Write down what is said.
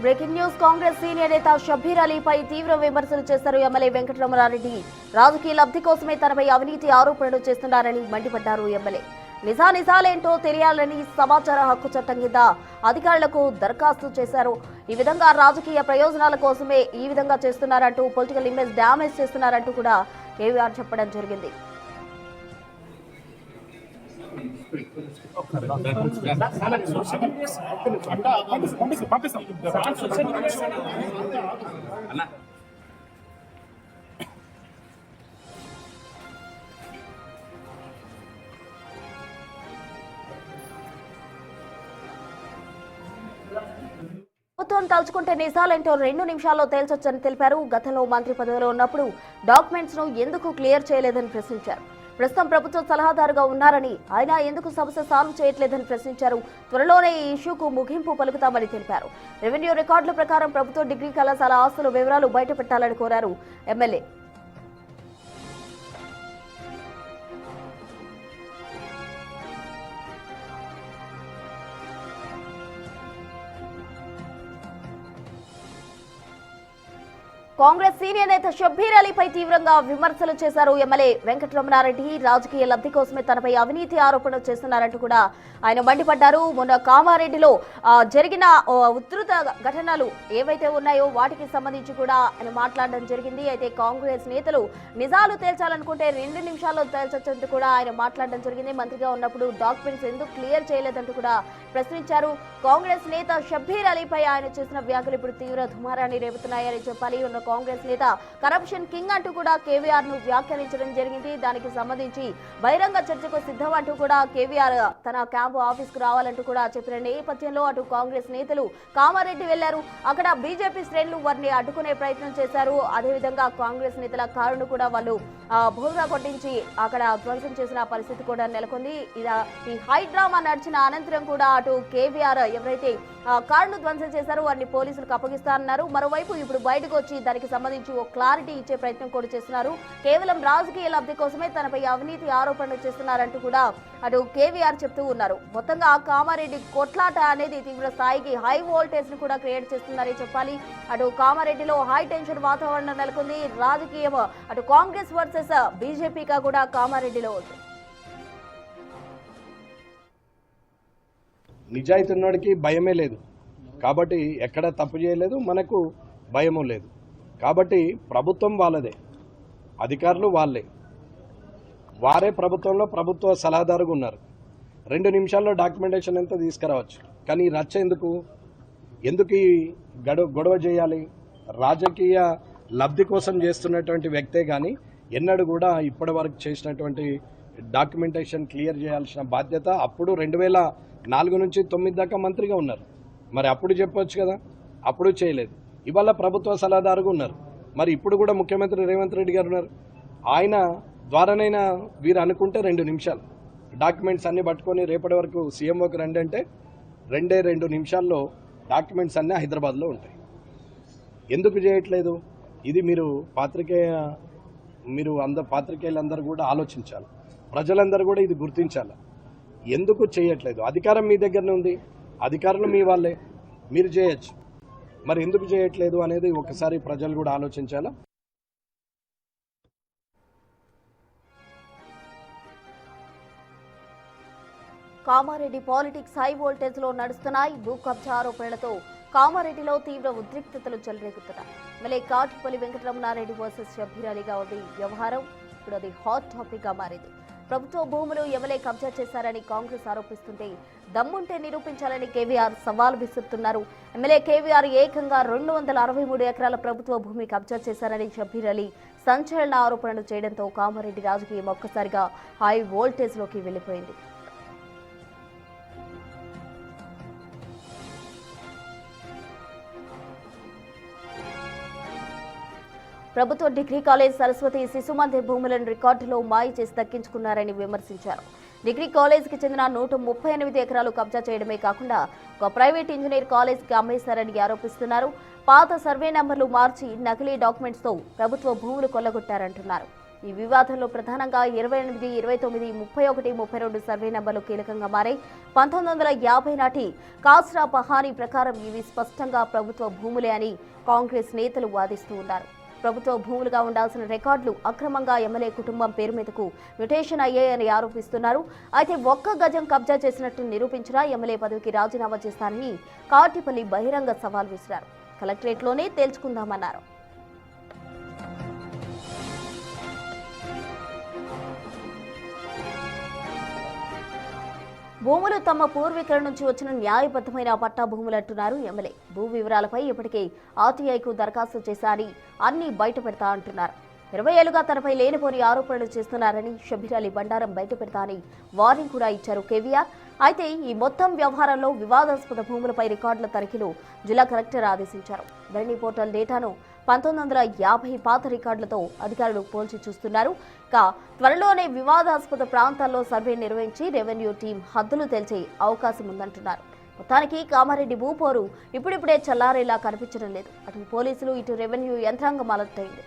Breaking news Congress senior నేత షబ్బీర్ అలీపై తీవ్ర విమర్శలు చేశారు ఎమ్మెల్యే వెంకటరమణారెడ్డి. రాజకీయ లబ్ధి కోసమే తనపై అవినీతి ఆరోపణలు చేస్తున్నారని మండిపడ్డారు ఎమ్మెల్యే. నిజాలేంటో తెలియాలని సమాచార హక్కు చట్టం కింద అధికారులకు దరఖాస్తు చేశారు. ఈ విధంగా రాజకీయ ప్రయోజనాల కోసమే ఈ విధంగా చేస్తున్నారంటూ, పొలిటికల్ ఇమేజ్ డ్యామేజ్ చేస్తున్నారంటూ కూడా కేవీఆర్ చెప్పడం జరిగింది. ప్రభుత్వం తలుచుకుంటే నిజాలేంటో 2 నిమిషాల్లో తేల్చొచ్చని తెలిపారు. గతంలో మంత్రి పదవిలో ఉన్నప్పుడు డాక్యుమెంట్స్ ను ఎందుకు క్లియర్ చేయలేదని ప్రశ్నించారు. ప్రస్తుతం ప్రభుత్వ సలహాదారుగా ఉన్నారని, ఆయన ఎందుకు సమస్య సాల్వ్ చేయట్లేదని ప్రశ్నించారు. త్వరలోనే ఈ ఇష్యూకు ముగింపు పలుకుతామని తెలిపారు. రెవెన్యూ రికార్డుల ప్రకారం ప్రభుత్వ డిగ్రీ కళాశాల ఆస్తుల వివరాలు బయటపెట్టాలని కోరారు ఎమ్మెల్యే. కాంగ్రెస్ సీనియర్ నేత షబ్బీర్ అలీపై తీవ్రంగా విమర్శలు చేశారు ఎమ్మెల్యే వెంకటరమణారెడ్డి. రాజకీయ లబ్ధి కోసమే తనపై అవినీతి ఆరోపణలు చేస్తున్నారంటూ కూడా ఆయన మండిపడ్డారు. మొన్న కామారెడ్డిలో జరిగిన ఉధృత ఘటనలు ఏవైతే ఉన్నాయో వాటికి సంబంధించి కూడా ఆయన మాట్లాడడం జరిగింది. అయితే కాంగ్రెస్ నేతలు నిజాలు తేల్చాలనుకుంటే 2 నిమిషాల్లో తేల్చొచ్చంటూ కూడా ఆయన మాట్లాడడం జరిగింది. మంత్రిగా ఉన్నప్పుడు డాక్యుమెంట్స్ ఎందుకు క్లియర్ చేయలేదంటూ కూడా ప్రశ్నించారు. కాంగ్రెస్ నేత షబ్బీర్ అలీపై ఆయన చేసిన వ్యాఖ్యలు ఇప్పుడు తీవ్ర దుమారాన్ని రేపుతున్నాయని చెప్పాలి. ఉన్న కాంగ్రెస్ నేత కరప్షన్ కింగ్ అంటూ కూడా కేవీఆర్ ను వ్యాఖ్యానించడం జరిగింది. దానికి సంబంధించి బహిరంగ చర్చకు సిద్ధం అంటూ కూడా కేవీఆర్ తన క్యాంపు ఆఫీస్ కు రావాలంటూ కూడా చెప్పిన నేపథ్యంలో అటు కాంగ్రెస్ నేతలు కామారెడ్డి వెళ్లారు. అక్కడ బీజేపీ శ్రేణులు వారిని అడ్డుకునే ప్రయత్నం చేశారు. అదేవిధంగా కాంగ్రెస్ నేతల కారును కూడా వాళ్ళు బోల్గా కొట్టించి అక్కడ ధ్వంసం చేసిన పరిస్థితి కూడా నెలకొంది. ఈ హై డ్రామా నడిచిన అనంతరం కూడా అటు కేవీఆర్ ఎవరైతే కారును ధ్వంసం చేశారో వారిని పోలీసులకు అప్పగిస్తారన్నారు. మరోవైపు ఇప్పుడు బయటకు వచ్చి దానికి సంబంధించి ఓ క్లారిటీ ఇచ్చే ప్రయత్నం కూడా చేస్తున్నారు. కేవలం రాజకీయ లబ్ధి కోసమే తనపై అవినీతి ఆరోపణలు చేస్తున్నారంటూ కూడా అటు కేవీఆర్ చెప్తూ ఉన్నారు. మొత్తంగా కామారెడ్డి కొట్లాట అనేది తీవ్ర స్థాయికి హై వోల్టేజ్ ను కూడా క్రియేట్ చేస్తున్నారని చెప్పాలి. అటు కామారెడ్డిలో హై టెన్షన్ వాతావరణం నెలకొంది. రాజకీయం అటు కాంగ్రెస్ వర్సెస్ బీజేపీగా కూడా కామారెడ్డిలో ఉంది. నిజాయితీ ఉన్నోడికి భయమే లేదు కాబట్టి ఎక్కడ తప్పు చేయలేదు, మనకు భయము లేదు కాబట్టి ప్రభుత్వం వాళ్ళదే, అధికారులు వాళ్ళే, వారే ప్రభుత్వంలో ప్రభుత్వ సలహాదారుగా ఉన్నారు. 2 నిమిషాల్లో డాక్యుమెంటేషన్ ఎంత తీసుకురావచ్చు. కానీ రచ్చ ఎందుకు ఈ గొడవ చేయాలి? రాజకీయ లబ్ధి కోసం చేస్తున్నటువంటి వ్యక్తే కానీ ఎన్నడూ కూడా ఇప్పటి వరకు చేసినటువంటి డాక్యుమెంటేషన్ క్లియర్ చేయాల్సిన బాధ్యత అప్పుడు 2004 నుంచి 2009 దాకా మంత్రిగా ఉన్నారు. మరి అప్పుడు చెప్పొచ్చు కదా, అప్పుడు చేయలేదు. ఇవాళ ప్రభుత్వ సలహాదారుగా ఉన్నారు. మరి ఇప్పుడు కూడా ముఖ్యమంత్రి రేవంత్ రెడ్డి గారు ఉన్నారు. ఆయన ద్వారానైనా వీరు అనుకుంటే 2 నిమిషాలు డాక్యుమెంట్స్ అన్ని పట్టుకొని రేపటి వరకు సీఎంఓకి రండి అంటే 2 నిమిషాల్లో డాక్యుమెంట్స్ అన్నీ హైదరాబాద్లో ఉంటాయి. ఎందుకు చేయట్లేదు? ఇది మీరు పాత్రికేయులందరూ కూడా ఆలోచించాలి. ప్రజలందరూ కూడా ఇది గుర్తించాలి. ఎందుకు చేయట్లేదు? అధికారం మీ దగ్గరనే ఉంది, అధికారులు మీ వాళ్ళే, మీరు చేయొచ్చు. మరి ఎందుకు చేయట్లేదు అనేది ఒకసారి ప్రజలు కూడా ఆలోచించాలా. కామారెడ్డి పాలిటిక్స్ హై వోల్టేజ్ లో నడుస్తున్నాయి. భూ కబ్జా ఆరోపణలతో కామారెడ్డిలో తీవ్ర ఉద్రిక్తతలు చెలరేగుతున్నాయి. మళ్ళీ కాటిపల్లి వెంకటరమణారెడ్డి వర్సెస్ షబ్బీర్ అలీగా ఉంది వ్యవహారం. ఇప్పుడు అది హాట్ టాపిక్ గా మారింది. ప్రభుత్వ భూములు ఎమ్మెల్యే కబ్జా చేశారని కాంగ్రెస్ ఆరోపిస్తుంటే దమ్ముంటే నిరూపించాలని కేవీఆర్ సవాల్ విసురుతున్నారు. ఎమ్మెల్యే కేవీఆర్ ఏకంగా 263 ఎకరాల ప్రభుత్వ భూమి కబ్జా చేశారని షబ్బీర్ అలీ సంచలన ఆరోపణలు చేయడంతో కామారెడ్డి రాజకీయం ఒక్కసారిగా హై వోల్టేజ్ లోకి వెళ్లిపోయింది. ప్రభుత్వ డిగ్రీ కాలేజ్ సరస్వతి శిశు మందిర్ భూములను రికార్డులో మాయ చేసి దక్కించుకున్నారని విమర్శించారు. డిగ్రీ కాలేజీకి చెందిన 138 ఎకరాలు కబ్జా చేయడమే కాకుండా ఒక ప్రైవేట్ ఇంజనీర్ కాలేజీకి అమ్మేశారని ఆరోపిస్తున్నారు. పాత సర్వే నంబర్లు మార్చి నకిలీ డాక్యుమెంట్స్తో ప్రభుత్వ భూములు కొల్లగొట్టారంటున్నారు. ఈ వివాదంలో ప్రధానంగా 28, 29, 31, 32 సర్వే నంబర్లు కీలకంగా మారాయి. 1950 నాటి కాస్రా పహానీ ప్రకారం ఇవి స్పష్టంగా ప్రభుత్వ భూములే అని కాంగ్రెస్ నేతలు వాదిస్తూ ఉన్నారు. ప్రభుత్వ భూములుగా ఉండాల్సిన రికార్డులు అక్రమంగా ఎమ్మెల్యే కుటుంబం పేరు మీదకు మ్యుటేషన్ అయ్యాయని ఆరోపిస్తున్నారు. అయితే ఒక్క గజం కబ్జా చేసినట్టు నిరూపించినా ఎమ్మెల్యే పదవికి రాజీనామా చేస్తారని కాటిపల్లి బహిరంగ సవాల్ విసిరారు. కలెక్టరేట్లోనే తేల్చుకుందామన్నారు. భూములు తమ పూర్వీకుల నుంచి వచ్చిన న్యాయబద్ధమైన పట్టా భూములు అంటున్నారు ఎమ్మెల్యే. భూ వివరాలపై ఇప్పటికే ఆర్టీఐకు దరఖాస్తు చేశారని అన్ని బయట పెడతా అంటున్నారు. 20 ఏళ్లుగా తనపై లేనిపోని ఆరోపణలు చేస్తున్నారని షబ్బీర్ అలీ బండారం బయట పెడతా అని వార్నింగ్ కూడా ఇచ్చారు కేవీఆర్. అయితే ఈ మొత్తం వ్యవహారంలో వివాదాస్పద భూములపై రికార్డుల తనిఖీలు జిల్లా కలెక్టర్ ఆదేశించారు. ధరణి పోర్టల్ డేటాను 1950 పాత రికార్డులతో అధికారులు పోల్చి చూస్తున్నారు. త్వరలోనే వివాదాస్పద ప్రాంతాల్లో సర్వే నిర్వహించి రెవెన్యూ టీం హద్దులు తేల్చే అవకాశం ఉందంటున్నారు. మొత్తానికి కామారెడ్డి భూపోరు ఇప్పుడిప్పుడే చల్లారేలా కనిపించడం లేదు. అటు పోలీసులు, ఇటు రెవెన్యూ యంత్రాంగం అలర్ట్ అయింది.